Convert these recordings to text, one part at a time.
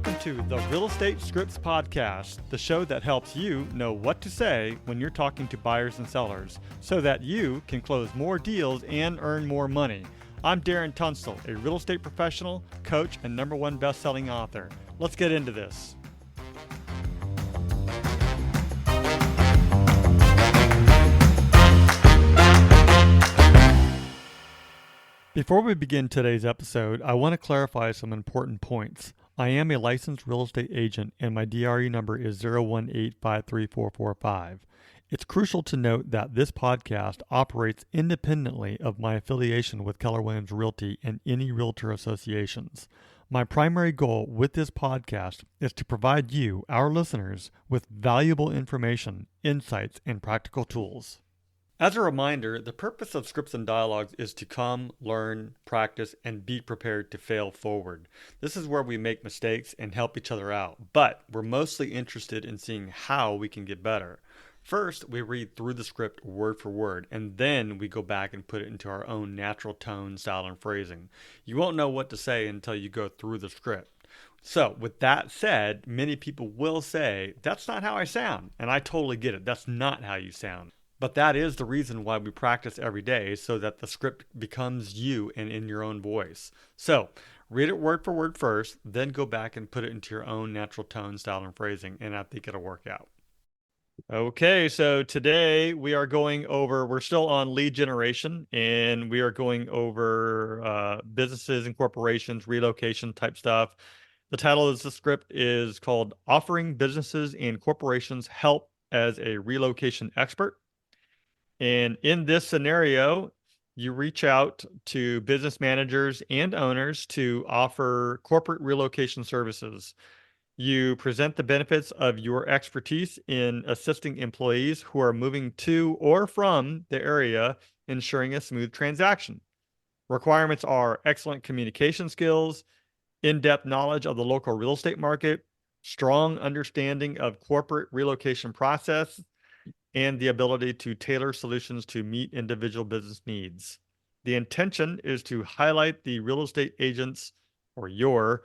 Welcome to the Real Estate Scripts Podcast, the show that helps you know what to say when you're talking to buyers and sellers so that you can close more deals and earn more money. I'm Darren Tunstall, a real estate professional, coach, and #1 best-selling author. Let's get into this. Before we begin today's episode, I want to clarify some important points. I am a licensed real estate agent and my DRE number is 018534445. It's crucial to note that this podcast operates independently of my affiliation with Keller Williams Realty and any realtor associations. My primary goal with this podcast is to provide you, our listeners, with valuable information, insights, and practical tools. As a reminder, the purpose of Scripts and Dialogues is to come, learn, practice, and be prepared to fail forward. This is where we make mistakes and help each other out, but we're mostly interested in seeing how we can get better. First, we read through the script word for word, and then we go back and put it into our own natural tone, style, and phrasing. You won't know what to say until you go through the script. So, with that said, many people will say, that's not how I sound, and I totally get it. That's not how you sound. But that is the reason why we practice every day, so that the script becomes you and in your own voice. So, read it word for word first, then go back and put it into your own natural tone, style, and phrasing, and I think it'll work out. Okay, so today we're still on lead generation, and we are going over businesses and corporations, relocation type stuff. The title of the script is called Offering Businesses and Corporations Help as a Relocation Expert. And in this scenario, you reach out to business managers and owners to offer corporate relocation services. You present the benefits of your expertise in assisting employees who are moving to or from the area, ensuring a smooth transaction. Requirements are excellent communication skills, in-depth knowledge of the local real estate market, strong understanding of corporate relocation process, and the ability to tailor solutions to meet individual business needs. The intention is to highlight the real estate agents or your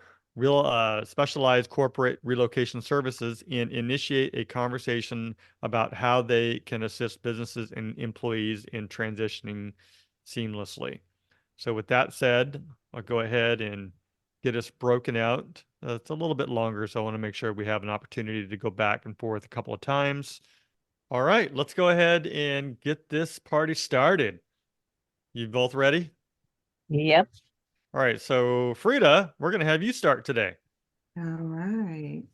specialized corporate relocation services and initiate a conversation about how they can assist businesses and employees in transitioning seamlessly. So with that said, I'll go ahead and get us broken out. It's a little bit longer, so I want to make sure we have an opportunity to go back and forth a couple of times. All right, let's go ahead and get this party started. You both ready? Yep. All right, so Frida, we're going to have you start today. All right.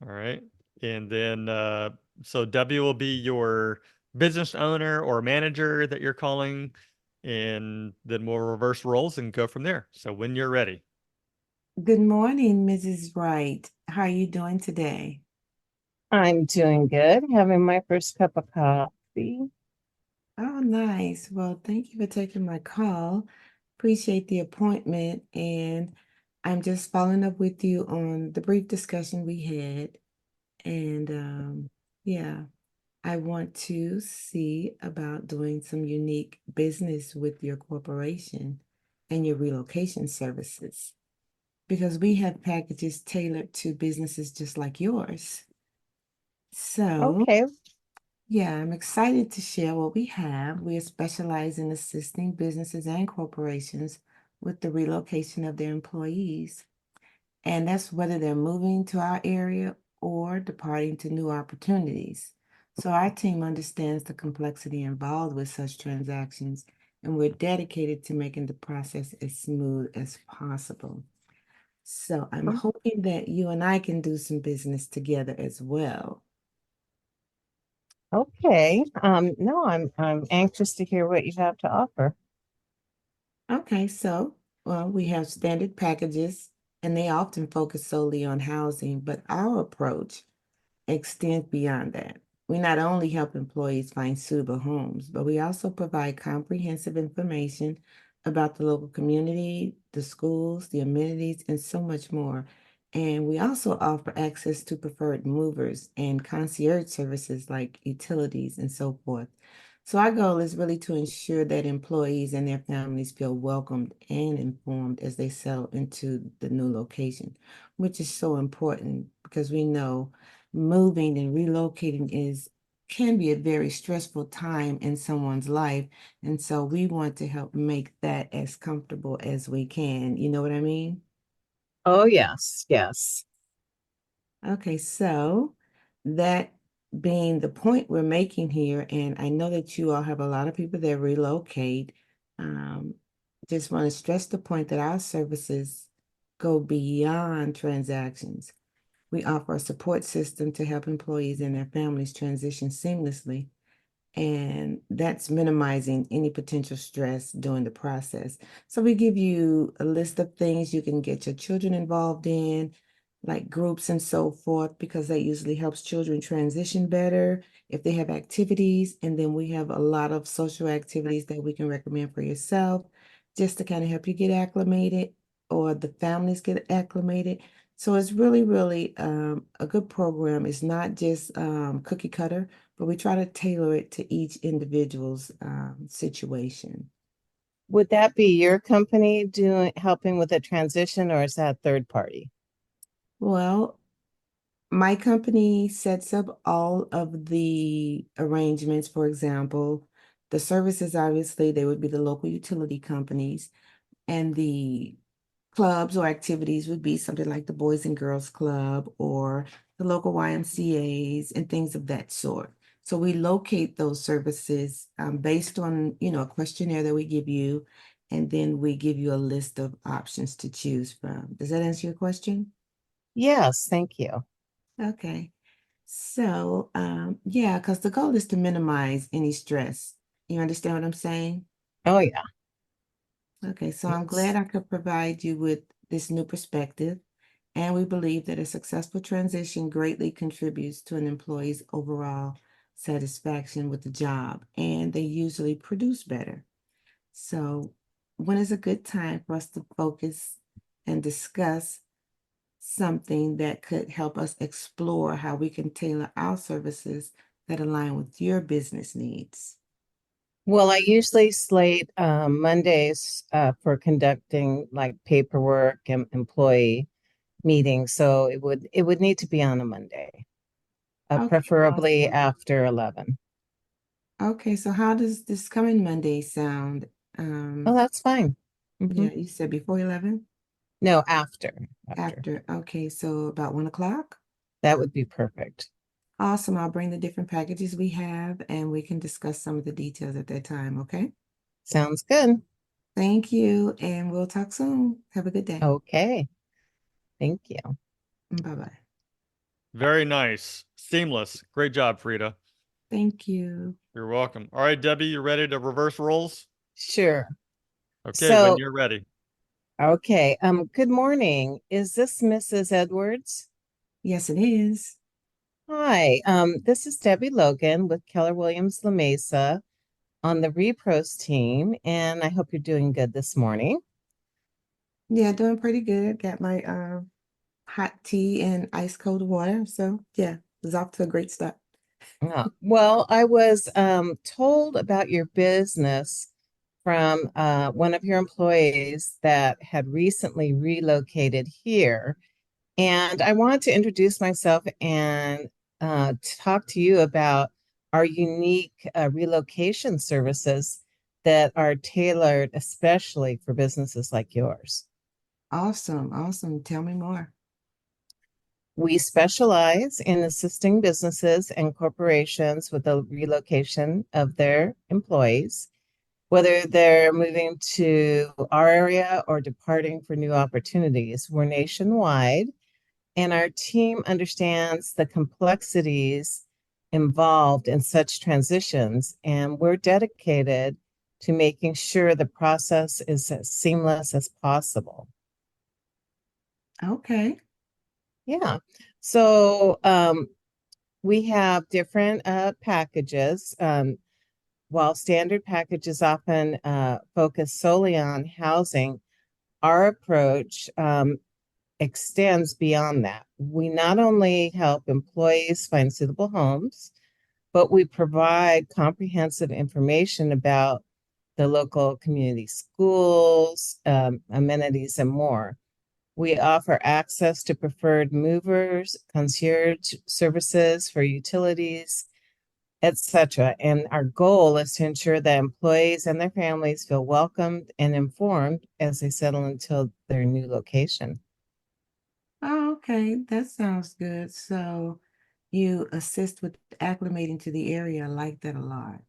All right. And then, so W will be your business owner or manager that you're calling, and then we'll reverse roles and go from there. So when you're ready. Good morning, Mrs. Wright. How are you doing today? I'm doing good. Having my first cup of coffee. Oh, nice. Well, thank you for taking my call. Appreciate the appointment. And I'm just following up with you on the brief discussion we had. And yeah, I want to see about doing some unique business with your corporation and your relocation services, because we have packages tailored to businesses just like yours. So, Okay. yeah, I'm excited to share what we have. We specialize in assisting businesses and corporations with the relocation of their employees. And that's whether they're moving to our area or departing to new opportunities. So our team understands the complexity involved with such transactions, and we're dedicated to making the process as smooth as possible. So I'm hoping that you and I can do some business together as well. Okay. No, I'm anxious to hear what you have to offer. Okay, so, well, we have standard packages, and they often focus solely on housing, but our approach extends beyond that. We not only help employees find suitable homes, but we also provide comprehensive information about the local community, the schools, the amenities, and so much more. And we also offer access to preferred movers and concierge services like utilities and so forth. So our goal is really to ensure that employees and their families feel welcomed and informed as they settle into the new location, which is so important because we know moving and relocating is can be a very stressful time in someone's life. And so we want to help make that as comfortable as we can. You know what I mean? Oh, yes, yes. Okay, so that being the point we're making here, and I know that you all have a lot of people that relocate, um, just want to stress the point that our services go beyond transactions. We offer a support system to help employees and their families transition seamlessly, and that's minimizing any potential stress during the process. So we give you a list of things you can get your children involved in, like groups and so forth, because that usually helps children transition better if they have activities. And then we have a lot of social activities that we can recommend for yourself just to kind of help you get acclimated or the families get acclimated. So it's really, really a good program. It's not just cookie cutter, but we try to tailor it to each individual's situation. Would that be your company doing helping with the transition, or is that third party? Well, my company sets up all of the arrangements. For example, the services, obviously, they would be the local utility companies, and the clubs or activities would be something like the Boys and Girls Club or the local YMCA's and things of that sort. So we locate those services based on, a questionnaire that we give you, and then we give you a list of options to choose from. Does that answer your question? Yes, thank you. Okay. So, yeah, because the goal is to minimize any stress. You understand what I'm saying? Oh, yeah. Okay, so I'm glad Yes. I could provide you with this new perspective. And we believe that a successful transition greatly contributes to an employee's overall satisfaction with the job, and they usually produce better. So, when is a good time for us to focus and discuss something that could help us explore how we can tailor our services that align with your business needs? Well, I usually slate Mondays for conducting like paperwork and employee meetings, so it would need to be on a Monday, Okay, preferably awesome. after 11. Okay, so how does this coming Monday sound? Oh, Um, that's fine. yeah, you said before 11? No, after. After. Okay, so about 1 o'clock? That would be perfect. Awesome. I'll bring the different packages we have and we can discuss some of the details at that time, okay? Sounds good. Thank you, and we'll talk soon. Have a good day. Okay. Thank you. Bye-bye. Very nice. Seamless. Great job, Frida. Thank you. You're welcome. All right, Debbie, you ready to reverse roles? Sure. Okay, when So, you're ready. okay. Good morning. Is this Mrs. Edwards? Yes, it is. Hi. This is Debbie Logan with Keller Williams La Mesa on the Repros team, and I hope you're doing good this morning. Yeah, doing pretty good. Got my hot tea and ice cold water. So yeah, it's off to a great start. Well, I was told about your business from one of your employees that had recently relocated here. And I wanted to introduce myself and talk to you about our unique relocation services that are tailored especially for businesses like yours. Awesome, awesome. Tell me more. We specialize in assisting businesses and corporations with the relocation of their employees, whether they're moving to our area or departing for new opportunities. We're nationwide, and our team understands the complexities involved in such transitions, and we're dedicated to making sure the process is as seamless as possible. Okay. Yeah. So we have different packages. While standard packages often focus solely on housing, our approach extends beyond that. We not only help employees find suitable homes, but we provide comprehensive information about the local community schools, amenities, and more. We offer access to preferred movers, concierge services for utilities, etc. And our goal is to ensure that employees and their families feel welcomed and informed as they settle into their new location. Oh, okay. That sounds good. So you assist with acclimating to the area. I like that a lot.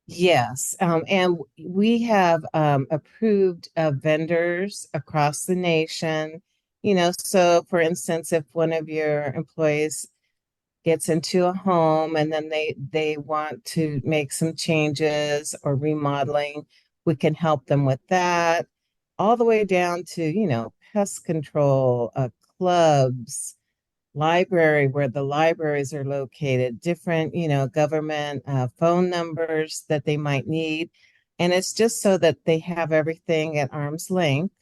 Yes, and we have approved vendors across the nation. So for instance, if one of your employees gets into a home and then they want to make some changes or remodeling, we can help them with that, all the way down to, pest control, clubs, library, where the libraries are located, different, government phone numbers that they might need. And it's just so that they have everything at arm's length,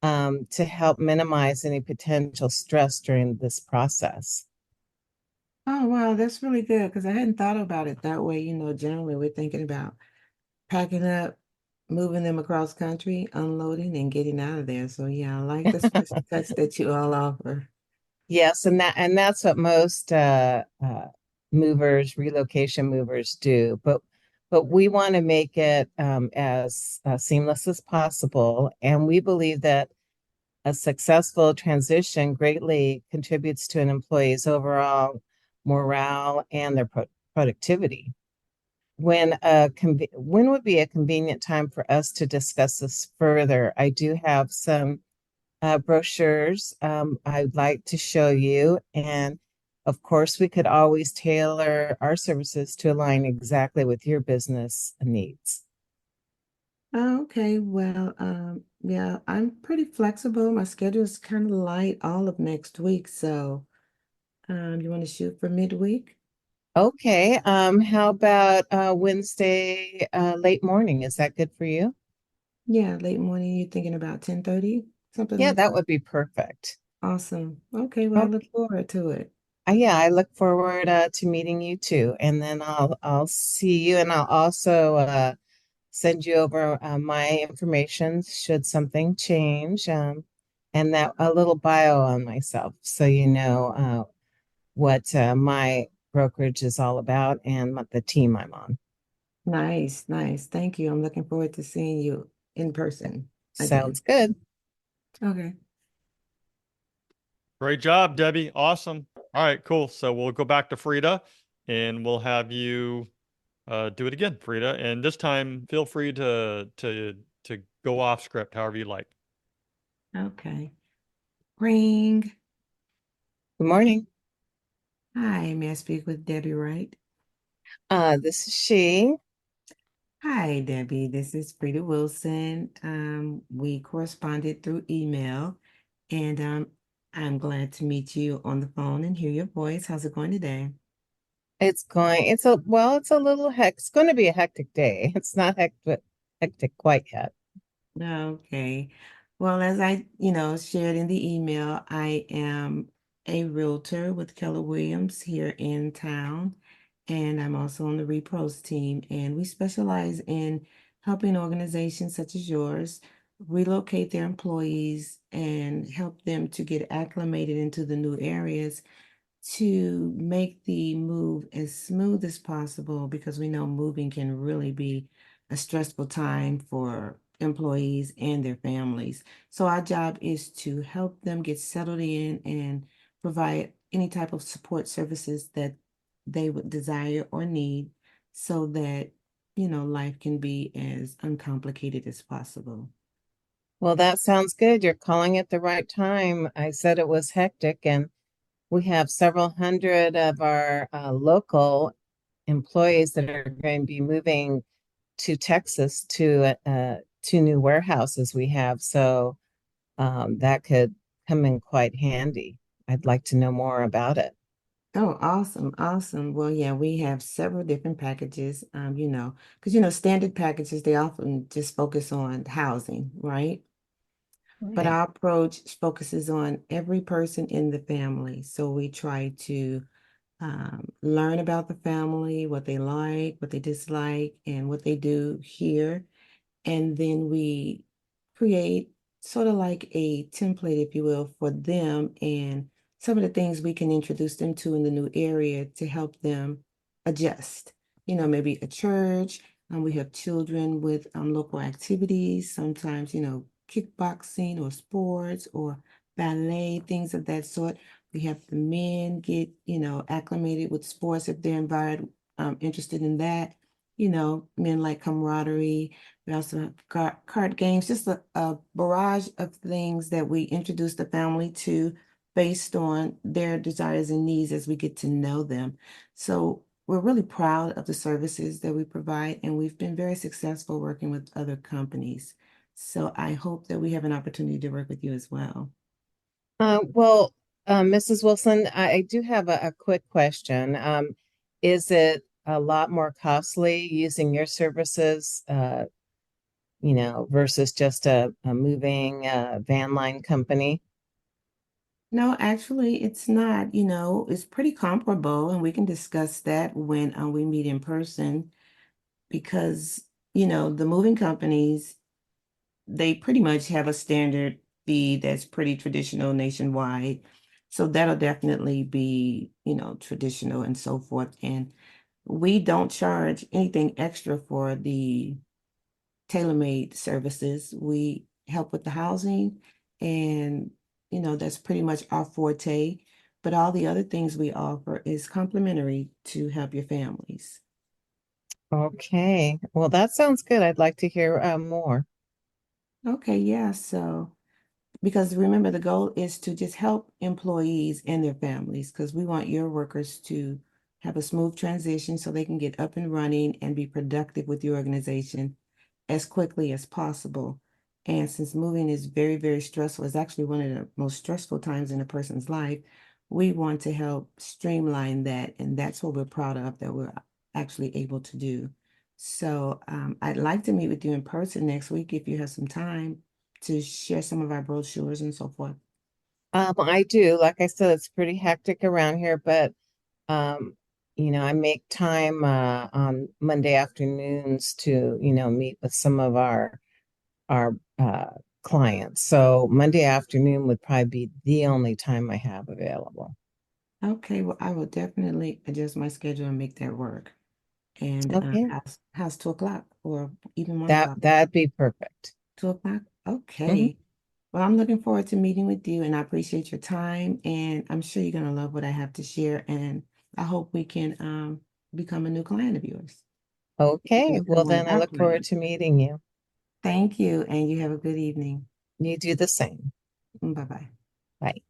to help minimize any potential stress during this process. Oh, wow. That's really good because I hadn't thought about it that way. Generally we're thinking about packing up, moving them across country, unloading, and getting out of there. So yeah, I like the special touch that you all offer. Yes, and that's what most movers, relocation movers do. But we want to make it as seamless as possible, and we believe that a successful transition greatly contributes to an employee's overall morale and their productivity. When would be a convenient time for us to discuss this further? I do have some brochures I'd like to show you. And of course, we could always tailor our services to align exactly with your business needs. Oh, okay. Well, yeah, I'm pretty flexible. My schedule is kind of light all of next week. So, you want to shoot for midweek? Okay, how about Wednesday late morning? Is that good for you? Yeah, late morning. You're thinking about 10:30, something Yeah, like that that. would be perfect. Awesome. Okay, well, I Okay. look forward to it. Yeah, I look forward to meeting you too, and then I'll see you, and I'll also send you over my information should something change, and that a little bio on myself, so you know what my brokerage is all about and what the team I'm on. Nice, nice. Thank you. I'm looking forward to seeing you in person Sounds again. good. Okay. Great job, Debbie. Awesome. All right, cool. So we'll go back to Frida and we'll have you do it again, Frida. And this time, feel free to go off script however you like. Okay. Ring. Good morning. Hi, may I speak with Debbie Wright? This is she. Hi, Debbie. This is Frida Wilson. We corresponded through email, and I'm glad to meet you on the phone and hear your voice. How's it going today? It's a little it's going to be a hectic day. It's not hectic quite yet. Okay. Well, as I, shared in the email, I am a realtor with Keller Williams here in town, and I'm also on the repros team, and we specialize in helping organizations such as yours relocate their employees and help them to get acclimated into the new areas to make the move as smooth as possible because we know moving can really be a stressful time for employees and their families. So our job is to help them get settled in and provide any type of support services that they would desire or need so that, life can be as uncomplicated as possible. Well, that sounds good. You're calling at the right time. I said it was hectic, and we have several hundred of our local employees that are going to be moving to Texas to two new warehouses we have. So that could come in quite handy. I'd like to know more about it. Oh, awesome, awesome. Well, yeah, we have several different packages, because, standard packages, they often just focus on housing, right? But Right. our approach focuses on every person in the family. So we try to learn about the family, what they like, what they dislike, and what they do here. And then we create sort of like a template, if you will, for them and some of the things we can introduce them to in the new area to help them adjust. Maybe a church. We have children with local activities, sometimes, kickboxing or sports or ballet, things of that sort. We have the men get, acclimated with sports if they're interested in that. Men like camaraderie. We also have card games, just a barrage of things that we introduce the family to based on their desires and needs as we get to know them. So we're really proud of the services that we provide, and we've been very successful working with other companies. So I hope that we have an opportunity to work with you as well. Well, Mrs. Wilson, I do have a quick question. Is it a lot more costly using your services, versus just a moving van line company? No, actually, it's not. It's pretty comparable, and we can discuss that when we meet in person because, the moving companies, they pretty much have a standard fee that's pretty traditional nationwide. So that'll definitely be, traditional and so forth. And we don't charge anything extra for the tailor-made services. We help with the housing and, that's pretty much our forte. But all the other things we offer is complimentary to help your families. Okay. Well, that sounds good. I'd like to hear more. Okay, yeah. So because remember, the goal is to just help employees and their families because we want your workers to have a smooth transition so they can get up and running and be productive with your organization as quickly as possible. And since moving is very, very stressful, it's actually one of the most stressful times in a person's life, we want to help streamline that. And that's what we're proud of that we're actually able to do. So I'd like to meet with you in person next week if you have some time to share some of our brochures and so forth. I do. Like I said, it's pretty hectic around here, but um, I make time on Monday afternoons to, meet with some of our clients. So Monday afternoon would probably be the only time I have available. Okay, well, I will definitely adjust my schedule and make that work. And Okay. how's 2 o'clock or even one That o'clock? that'd be perfect. 2 o'clock? Mhm. Okay. Well, I'm looking forward to meeting with you and I appreciate your time. And I'm sure you're going to love what I have to share. And I hope we can become a new client of yours. Okay. You've been Well, one then of I our look forward clients. to meeting you. Thank you. And you have a good evening. You do the same. Bye bye. Bye.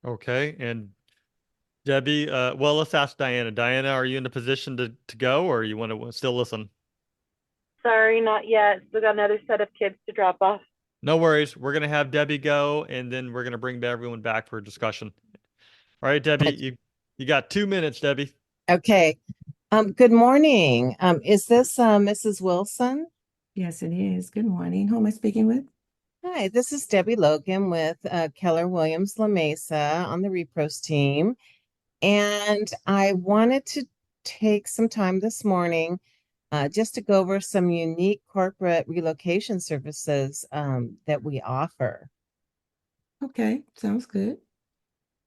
Okay. And Debbie, well, let's ask Diana. Diana, are you in a position to go or you want to still listen? Sorry, not yet. Still got another set of kids to drop off. No worries. We're going to have Debbie go and then we're going to bring everyone back for a discussion. All right, Debbie, you got 2 minutes, Debbie. Okay. Good morning. Is this Mrs. Wilson? Yes, it is. Good morning. Who am I speaking with? Hi, this is Debbie Logan with Keller Williams La Mesa on the Repros team. And I wanted to take some time this morning just to go over some unique corporate relocation services that we offer. Okay, sounds good.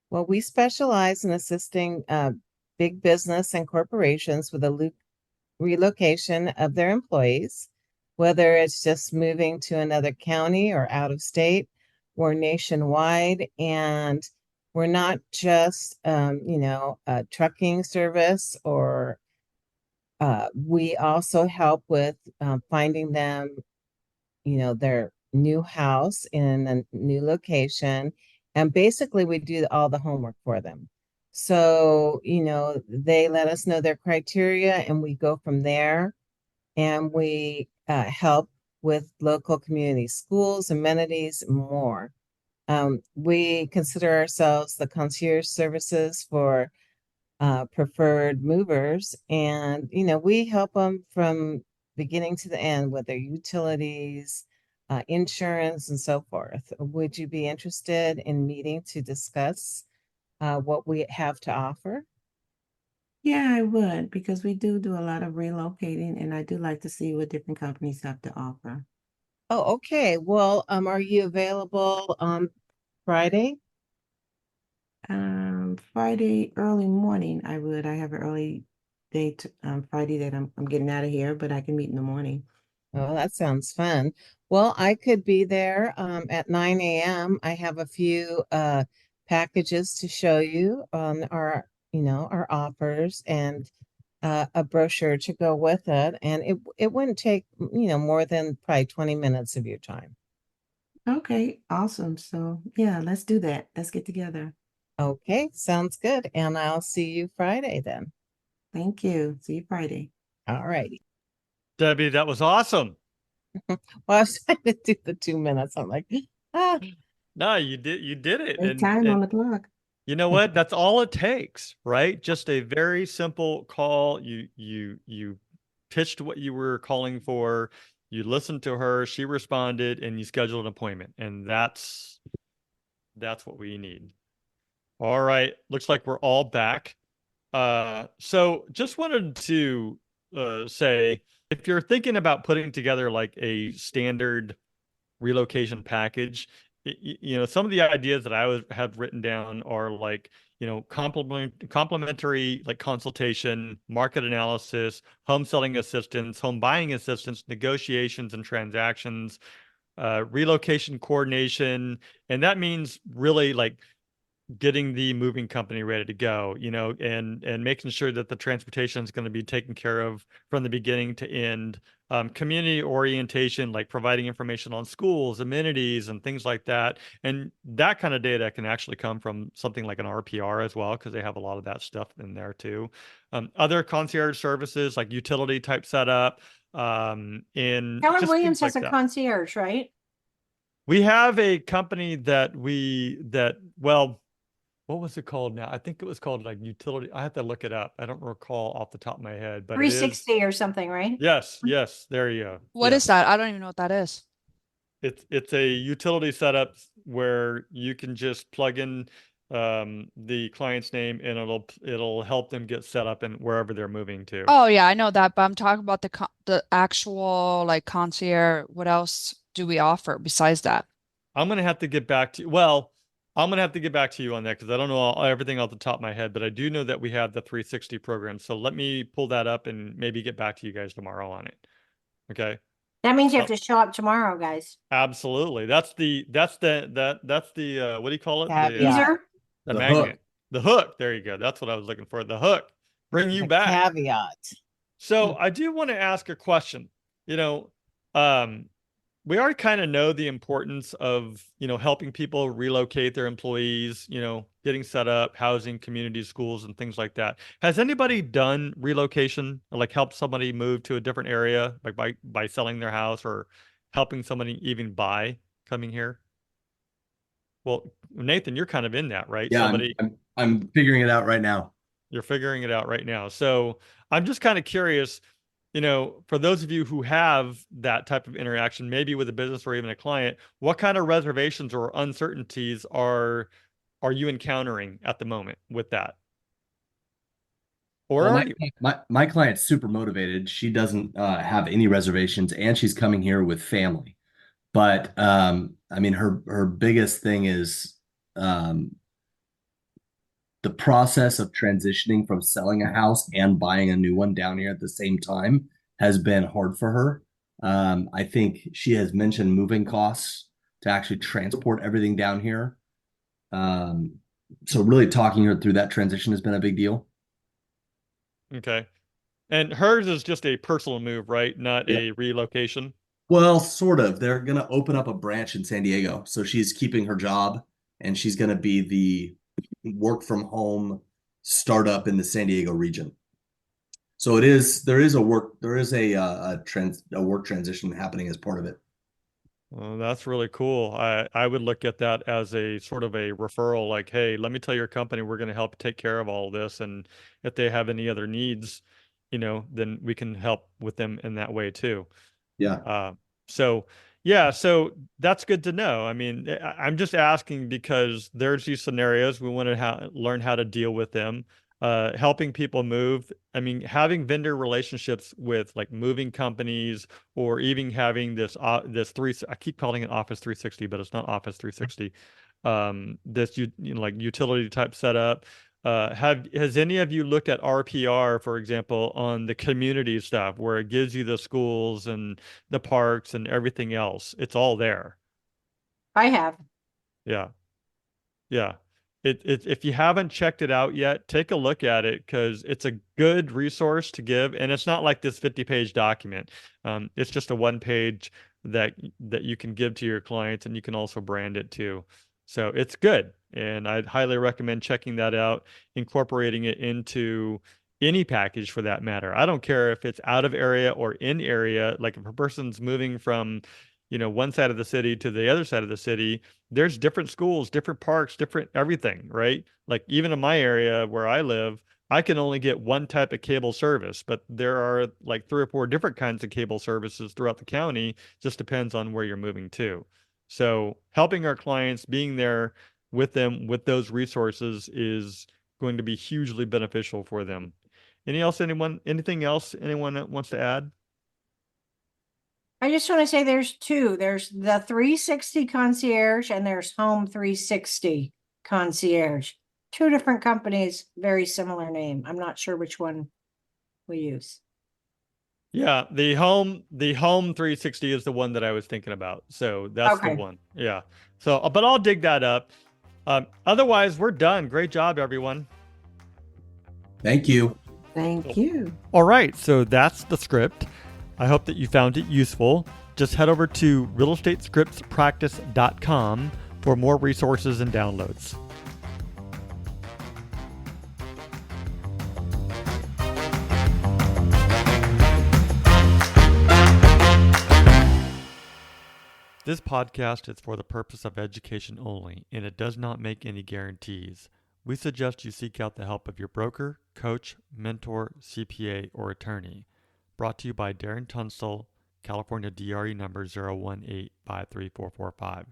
Well, we specialize in assisting big business and corporations with the relocation of their employees, whether it's just moving to another county or out of state or nationwide. And we're not just, a trucking service, or we also help with finding them, their new house in a new location. And basically, we do all the homework for them. So, they let us know their criteria and we go from there, and we help with local community schools, amenities, and more. We consider ourselves the concierge services for preferred movers, and we help them from beginning to the end with their utilities, insurance, and so forth. Would you be interested in meeting to discuss what we have to offer? Yeah, I would because we do a lot of relocating and I do like to see what different companies have to offer. Oh, okay. Well, are you available Friday? Friday early morning, I would. I have an early date Friday that I'm getting out of here, but I can meet in the morning. Oh, that sounds fun. Well, I could be there at 9 a.m. I have a few packages to show you on our, our offers and a brochure to go with it. And it wouldn't take, more than probably 20 minutes of your time. Okay, awesome. So yeah, let's do that. Let's get together. Okay, sounds good. And I'll see you Friday then. Thank you. See you Friday. All righty. Debbie, that was awesome. Well, I was trying to do the 2 minutes. I'm like, ah, No, you did it. Great time on the clock. You know what? That's all it takes, right? Just a very simple call. You pitched what you were calling for. You listened to her, she responded, and you scheduled an appointment. And that's what we need. All right. Looks like we're all back. So just wanted to say if you're thinking about putting together like a standard relocation package, some of the ideas that I would have written down are like, complementary like consultation, market analysis, home selling assistance, home buying assistance, negotiations and transactions, relocation coordination, and that means really like getting the moving company ready to go, and making sure that the transportation is going to be taken care of from the beginning to end. Community orientation, like providing information on schools, amenities, and things like that. And that kind of data can actually come from something like an RPR as well, because they have a lot of that stuff in there too. Other concierge services like utility type setup, and Keller just Williams things has like a that. concierge, right? We have a company well, what was it called now? I think it was called like utility. I have to look it up. I don't recall off the top of my head, but it is. 360 or something, right? Yes, yes, there you go. What is Yes. that? I don't even know what that is. It's a utility setup where you can just plug in the client's name and it'll help them get set up in wherever they're moving to. Oh yeah, I know that, but I'm talking about the actual like concierge. What else do we offer besides that? I'm gonna have to get back to you. Well, I'm gonna have to get back to you on that because I don't know everything off the top of my head, but I do know that we have the 360 program. So let me pull that up and maybe get back to you guys tomorrow on it. Okay. That means you have Oh, to show up tomorrow, guys. absolutely. That's the what do you call it? caveat, The The hook. magnet. The hook. There you go. That's what I was looking for. The hook. Bring you the back. caveat. So I do want to ask a question. You know, um, we already kind of know the importance of, helping people relocate their employees, getting set up, housing, community schools, and things like that. Has anybody done relocation, or like helped somebody move to a different area, like by selling their house or helping somebody even buy coming here? Well, Nathan, you're kind of in that, right? Yeah, I'm figuring it out right now. You're figuring it out right now. So I'm just kind of curious, for those of you who have that type of interaction, maybe with a business or even a client, what kind of reservations or uncertainties are you encountering at the moment with that? Or Well, are my you? my client's super motivated. She doesn't have any reservations, and she's coming here with family. But I mean, her biggest thing is um, the process of transitioning from selling a house and buying a new one down here at the same time has been hard for her. I think she has mentioned moving costs to actually transport everything down here. Um, so really talking her through that transition has been a big deal. Okay. And hers is just a personal move, right? Not Yeah. a relocation. Well, sort of. They're going to open up a branch in San Diego. So she's keeping her job and she's going to be the work from home startup in the San Diego region. So there is a work transition happening as part of it. Well, that's really cool. I would look at that as a sort of a referral, like, hey, let me tell your company we're going to help take care of all of this, and if they have any other needs, then we can help with them in that way too. Yeah. So yeah, so that's good to know. I mean, I'm just asking because there's these scenarios we want to learn how to deal with them. helping people move. I mean, having vendor relationships with like moving companies, or even having this I keep calling it Office 360, but it's not Office 360. This like utility type setup. Has any of you looked at RPR, for example, on the community stuff where it gives you the schools and the parks and everything else? It's all there. I have. Yeah. Yeah. If you haven't checked it out yet, take a look at it, because it's a good resource to give. And it's not like this 50-page document. It's just a one page that you can give to your clients, and you can also brand it too. So it's good. And I'd highly recommend checking that out, incorporating it into any package for that matter. I don't care if it's out of area or in area. Like if a person's moving from, one side of the city to the other side of the city, there's different schools, different parks, different everything, right? Like even in my area where I live, I can only get one type of cable service, but there are like 3 or 4 different kinds of cable services throughout the county. Just depends on where you're moving to. So helping our clients, being there with them with those resources is going to be hugely beneficial for them. Anything else anyone wants to add? I just want to say there's two. There's the 360 concierge and there's home 360 concierge. Two different companies, very similar name. I'm not sure which one we use. Yeah, the home 360 is the one that I was thinking about. So that's the Okay. one. Yeah. So, but I'll dig that up. Otherwise, we're done. Great job, everyone. Thank you. Thank you. All right, so that's the script. I hope that you found it useful. Just head over to realestatescriptspractice.com for more resources and downloads. This podcast is for the purpose of education only, and it does not make any guarantees. We suggest you seek out the help of your broker, coach, mentor, CPA, or attorney. Brought to you by Darren Tunstall, California DRE number 018534445.